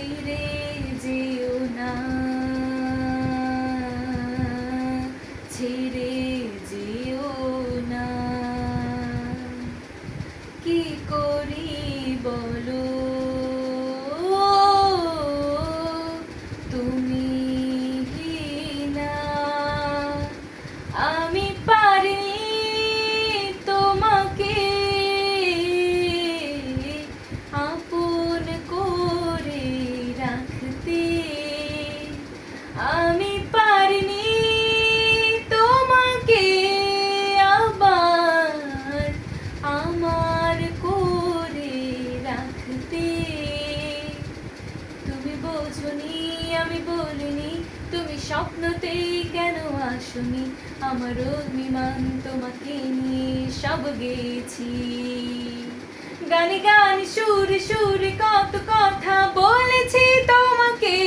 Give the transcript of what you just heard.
ছেড়ে যেও না, ছেড়ে যেও না। কি করি বলো তুমি না, আমি পারিনি তোমাকে আপন করে রাখতে, আমি পারিনি তোমাকে আবার আমার করে রাখতে। তুমি বোঝনি আমি বলিনি, তুমি স্বপ্নতেই কেন আসনি, আমার অভিমান তোমাকে নিয়ে সব গেছি। গানে গানে সুরে সুরে কত কথা বলেছি তোমাকে,